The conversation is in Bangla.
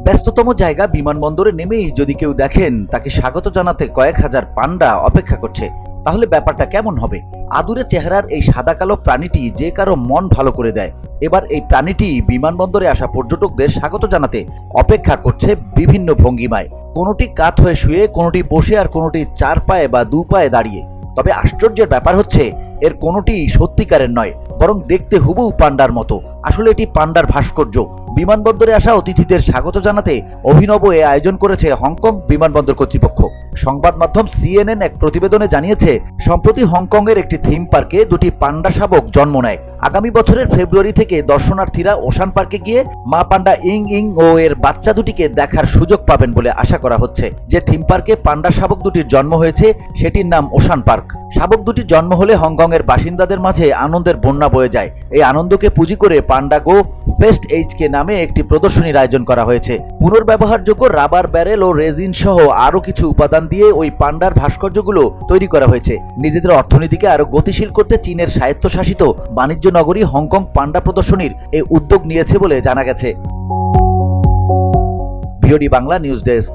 ব্যস্ততম জায়গা বিমানবন্দরে নেমেই যদি কেউ দেখেন তাকে স্বাগত জানাতে কয়েক হাজার পান্ডা অপেক্ষা করছে, তাহলে ব্যাপারটা কেমন হবে? আদুরে চেহারার এই সাদা কালো প্রাণীটি যে কারো মন ভালো করে দেয়। এবার এই প্রাণীটি বিমানবন্দরে আসা পর্যটকদের স্বাগত জানাতে অপেক্ষা করছে বিভিন্ন ভঙ্গিমায়। কোনোটি কাত হয়ে শুয়ে, কোনোটি বসে, আর কোনোটি 4 পায়ে বা 2 পায়ে দাঁড়িয়ে। তবে আশ্চর্যের ব্যাপার হচ্ছে এর কোনোটি সত্যিকারের নয়, বরং দেখতে হুবহু পান্ডার মতো। আসলে এটি পান্ডার ভাস্কর্য। বিমানবন্দরে আসা অতিথিদের স্বাগত জানাতে অভিনব এ আয়োজন করেছে হংকং বিমানবন্দর কর্তৃপক্ষ। সংবাদ মাধ্যম CNN এক প্রতিবেদনে জানিয়েছে, সম্প্রতি হংকংয়ের একটি থিম পার্কে 2টি পান্ডা শাবক জন্ম নেয়। আগামী বছরের ফেব্রুয়ারি থেকে দর্শনার্থীরা ওশান পার্কে গিয়ে মা পান্ডা ইং ইং ও এর বাচ্চা দুটিকে দেখার সুযোগ পাবেন বলে আশা করা হচ্ছে। যে থিম পার্কে পান্ডা শাবক দুটির জন্ম হয়েছে সেটির নাম ওশান পার্ক। শাবক দুটির জন্ম হলে হংকংয়ের বাসিন্দাদের মাঝে আনন্দের বন্যা বয়ে যায়। এই আনন্দকে পুঁজি করে পান্ডা গো ফেস্ট HK নামে একটি প্রদর্শনীর আয়োজন করা হয়েছে। পুনর্ব্যবহারযোগ্য রাবার ব্যারেল ও রেজিন সহ আরও কিছু উপাদান দিয়ে ওই পান্ডার ভাস্কর্যগুলো তৈরি করা হয়েছে। নিজেদের অর্থনীতিকে আরো গতিশীল করতে চীনের স্বায়ত্তশাসিত বাণিজ্য নগরী হংকং পান্ডা প্রদর্শনীর এই উদ্যোগ নিয়েছে বলে জানা গেছে। VOD Bangla news desk.